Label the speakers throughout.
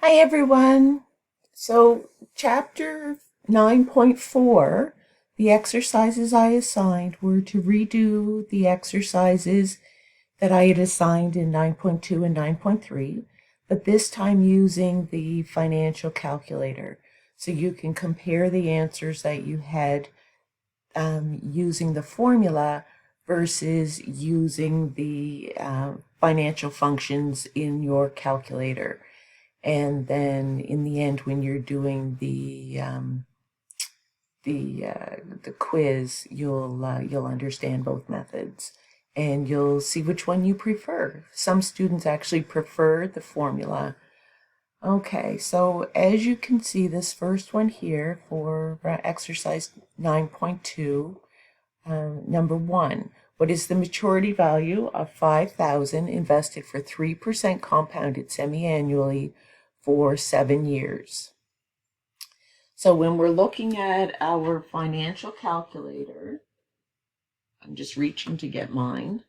Speaker 1: Hi everyone. So chapter 9.4, the exercises I assigned were to redo the exercises that I had assigned in 9.2 and 9.3, but this time using the financial calculator. So you can compare the answers that you had using the formula versus using the financial functions in your calculator. And then in the end, when you're doing the quiz, you'll understand both methods, and you'll see which one you prefer. Some students actually prefer the formula. Okay, so as you can see, this first one here for exercise 9.2, number one, what is the maturity value of 5,000 invested for 3% compounded semi-annually for 7 years? So when we're looking at our financial calculator, I'm just reaching to get mine.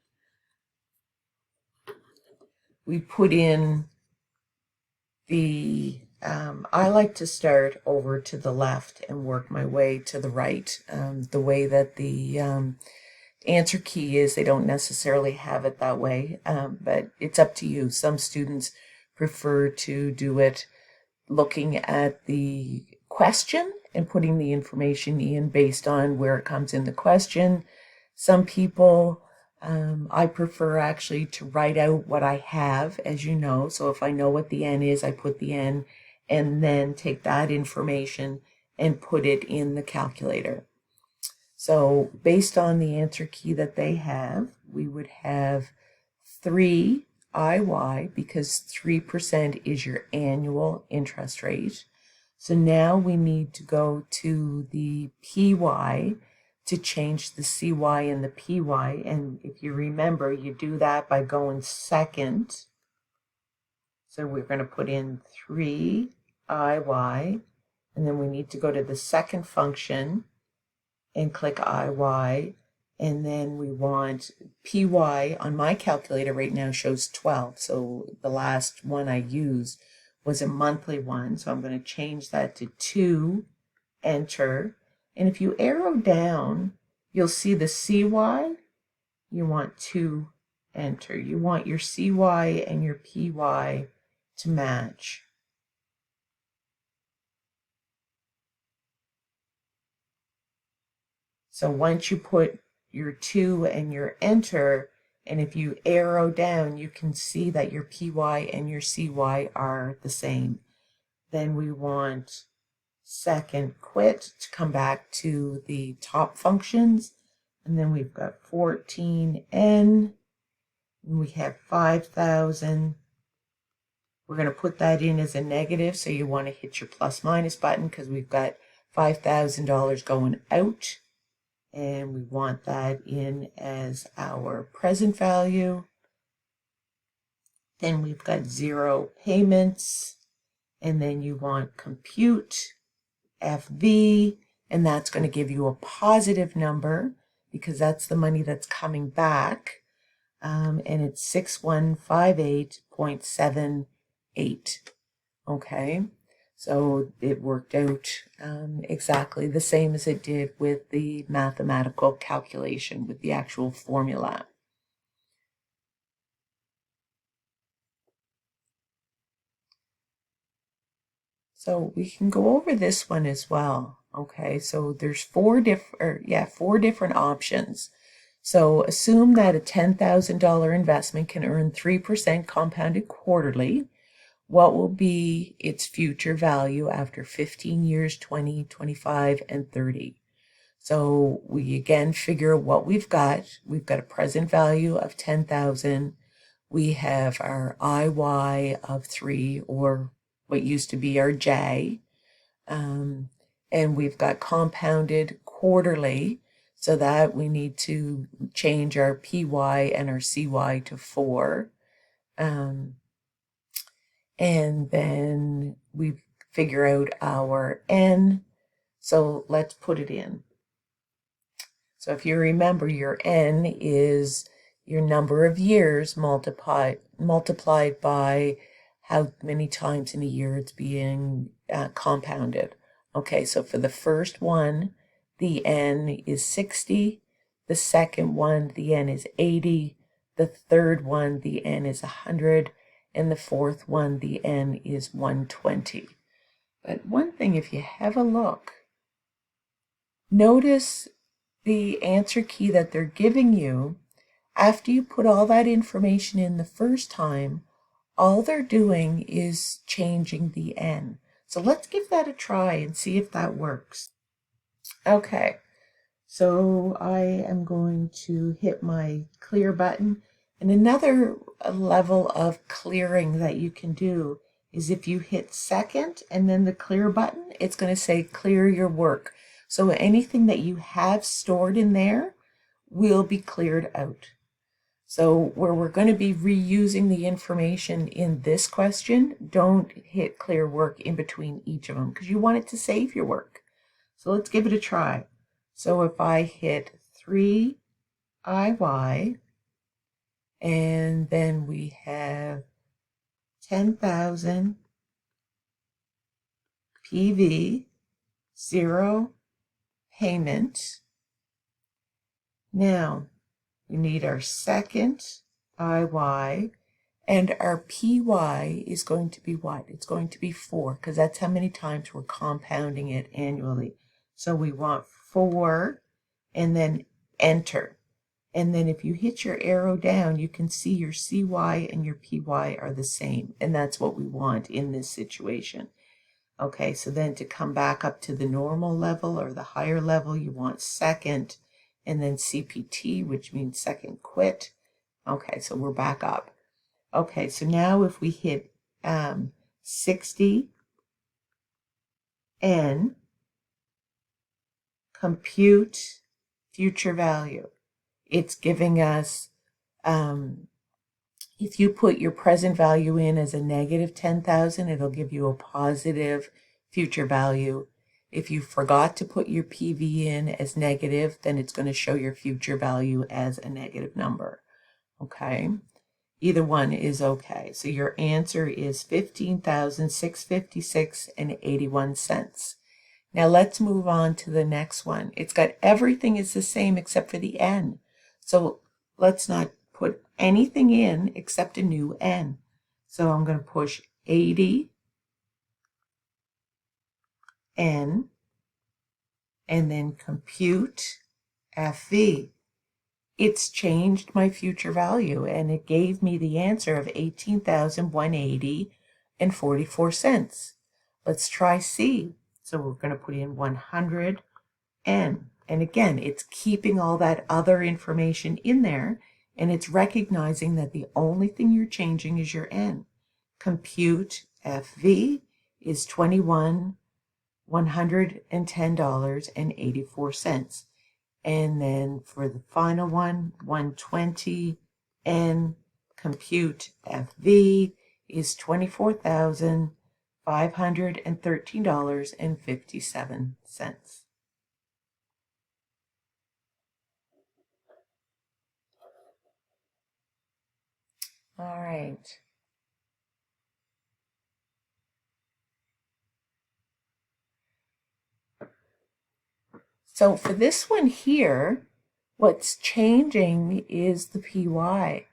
Speaker 1: We put in I like to start over to the left and work my way to the right. The way that the answer key is, they don't necessarily have it that way, but it's up to you. Some students prefer to do it looking at the question and putting the information in based on where it comes in the question. Some people, I prefer actually to write out what I have, as you know. So if I know what the N is, I put the N and then take that information and put it in the calculator. So based on the answer key that they have, we would have 3 IY, because 3% is your annual interest rate. So now we need to go to the PY to change the CY and the PY. And if you remember, you do that by going second. So we're going to put in 3 IY, and then we need to go to the second function and click IY, and then we want PY. On my calculator right now shows 12, so the last one I used was a monthly one, so I'm going to change that to 2, enter, and if you arrow down, you'll see the CY. You want 2, enter. You want your CY and your PY to match. So once you put your 2 and your enter, and if you arrow down, you can see that your PY and your CY are the same. Then we want second quit to come back to the top functions. And then we've got 14N, and we have 5,000. We're going to put that in as a negative, so you want to hit your plus minus button because we've got $5,000 going out. And we want that in as our present value. Then we've got 0 payments, and then you want compute FV, and that's going to give you a positive number because that's the money that's coming back, and it's 6158.78. Okay. So it worked out exactly the same as it did with the mathematical calculation, with the actual formula. So we can go over this one as well. Okay, so there's four different options. So assume that a $10,000 investment can earn 3% compounded quarterly. What will be its future value after 15 years, 20, 25, and 30? So we again figure what we've got. We've got a present value of 10,000. We have our IY of 3, or what used to be our J. And we've got compounded quarterly, so that we need to change our PY and our CY to 4. And then we figure out our N. So let's put it in. So if you remember, your N is your number of years multiplied by how many times in a year it's being compounded. Okay, so for the first one, the n is 60. The second one, the n is 80. The third one, the n is 100. And the fourth one, the n is 120. But one thing, if you have a look, notice the answer key that they're giving you. After you put all that information in the first time, all they're doing is changing the n. So let's give that a try and see if that works. Okay, so I am going to hit my clear button. And another level of clearing that you can do is if you hit second and then the clear button, it's going to say clear your work. So anything that you have stored in there will be cleared out. So where we're going to be reusing the information in this question, don't hit clear work in between each of them because you want it to save your work. So let's give it a try. So if I hit 3IY, and then we have 10,000 PV, 0 payment. Now, we need our second IY, and our PY is going to be what? It's going to be 4, because that's how many times we're compounding it annually. So we want 4, and then enter. And then if you hit your arrow down, you can see your CY and your PY are the same. And that's what we want in this situation. Okay, so then to come back up to the normal level or the higher level, you want second, and then CPT, which means second quit. Okay, so we're back up. Okay, so now if we hit 60 N, compute future value. It's giving us, if you put your present value in as a negative 10,000, it'll give you a positive future value. If you forgot to put your PV in as negative, then it's going to show your future value as a negative number. Okay, either one is okay. So your answer is 15,656.81. Now let's move on to the next one. It's got everything is the same except for the n. So let's not put anything in except a new n. So I'm going to push 80 n and then compute FV. It's changed my future value and it gave me the answer of 18,180.44. Let's try C. So we're going to put in 100 n. And again, it's keeping all that other information in there, and it's recognizing that the only thing you're changing is your n. Compute FV is $2,110.84. And then for the final one, 120 n, compute FV is $24,513.57. All right. So for this one here, what's changing is the PY.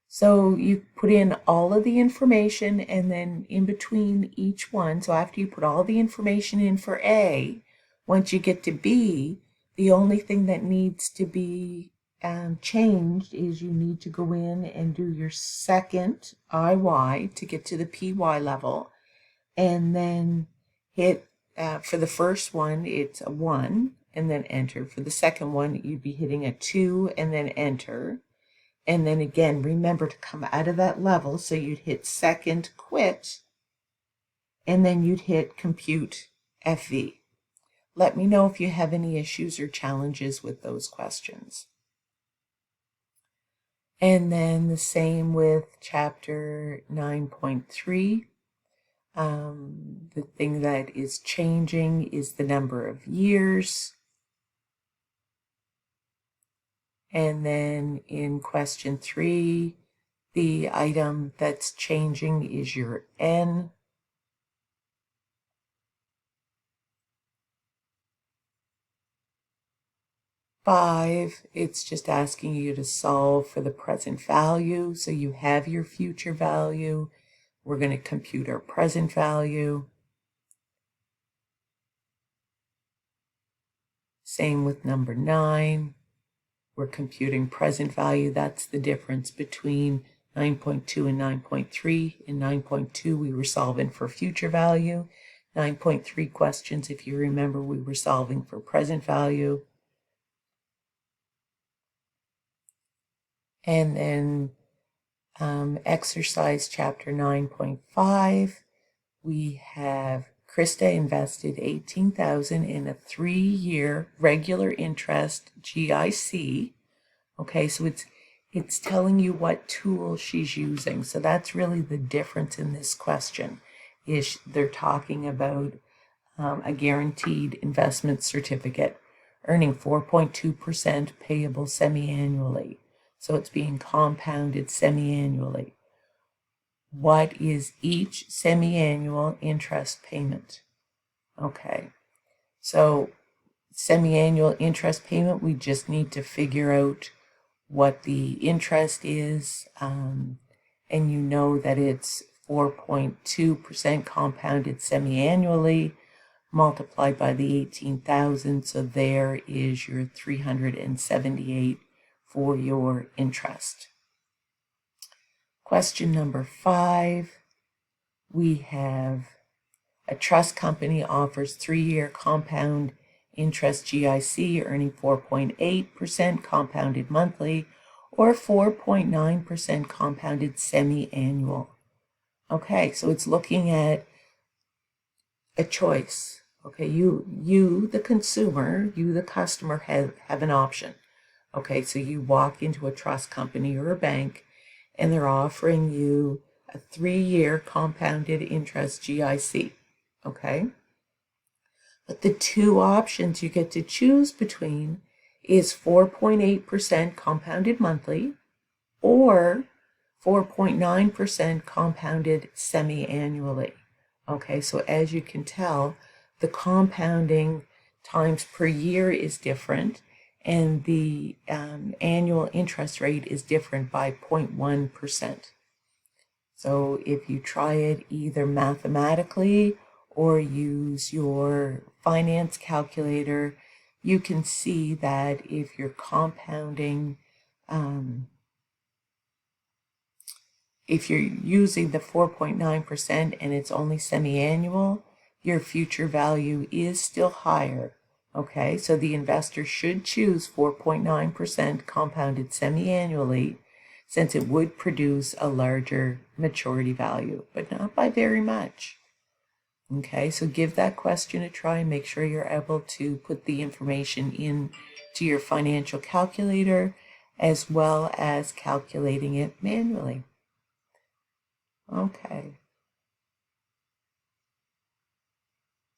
Speaker 1: So you put in all of the information and then in between each one, so after you put all the information in for A, once you get to B, the only thing that needs to be changed is you need to go in and do your second IY to get to the PY level, and then hit, for the first one, it's a 1, and then enter. For the second one, you'd be hitting a 2, and then enter. And then again, remember to come out of that level, so you'd hit second quit, and then you'd hit compute FV. Let me know if you have any issues or challenges with those questions. And then the same with chapter 9.3. The thing that is changing is the number of years. And then in question 3, The item that's changing is your N. Five, it's just asking you to solve for the present value. So you have your future value. We're going to compute our present value. Same with number 9. We're computing present value. That's the difference between 9.2 and 9.3. In 9.2, we were solving for future value. 9.3 questions, if you remember, we were solving for present value. And then exercise chapter 9.5, we have Krista invested $18,000 in a 3-year regular interest GIC. Okay, so it's telling you what tool she's using. So that's really the difference in this question, is they're talking about a guaranteed investment certificate earning 4.2% payable semi-annually. So it's being compounded semi-annually. What is each semi-annual interest payment? Okay, so semi-annual interest payment, we just need to figure out what the interest is, and you know that it's 4.2% compounded semi-annually multiplied by the 18,000, so there is your 378 for your interest. Question number 5, we have a trust company offers 3-year compound interest GIC earning 4.8% compounded monthly or 4.9% compounded semi-annual. Okay, so it's looking at a choice. Okay, you the consumer, you the customer have an option. Okay, so you walk into a trust company or a bank and they're offering you a 3-year compounded interest GIC. Okay, but the 2 options you get to choose between is 4.8% compounded monthly or 4.9% compounded semi-annually. Okay, so as you can tell, the compounding times per year is different, and the annual interest rate is different by 0.1%. So if you try it either mathematically or use your finance calculator, you can see that if you're compounding, if you're using the 4.9% and it's only semi-annual, your future value is still higher. Okay, so the investor should choose 4.9% compounded semi-annually, since it would produce a larger maturity value, but not by very much. Okay, so give that question a try and make sure you're able to put the information in to your financial calculator as well as calculating it manually. Okay.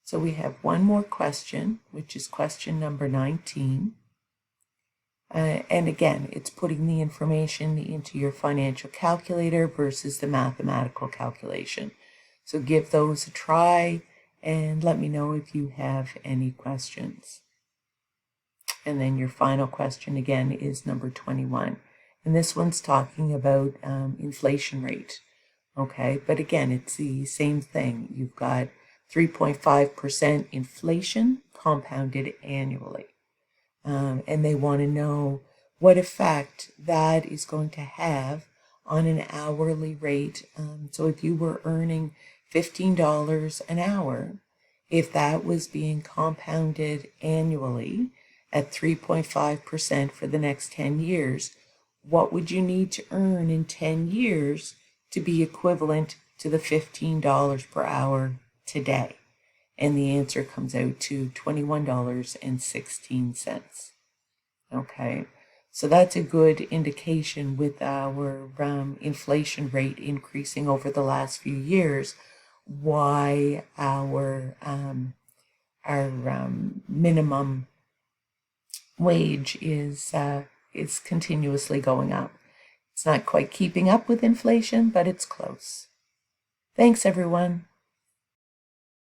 Speaker 1: So we have one more question, which is question number 19. And again, it's putting the information into your financial calculator versus the mathematical calculation. So give those a try and let me know if you have any questions. And then your final question again is number 21. And this one's talking about inflation rate. Okay, but again, it's the same thing. You've got 3.5% inflation compounded annually. And they want to know what effect that is going to have on an hourly rate. So if you were earning $15 an hour, if that was being compounded annually at 3.5% for the next 10 years, what would you need to earn in 10 years to be equivalent to the $15 per hour today? And the answer comes out to $21.16. Okay, so that's a good indication with our inflation rate increasing over the last few years, why our minimum wage is continuously going up. It's not quite keeping up with inflation, but it's close. Thanks, everyone.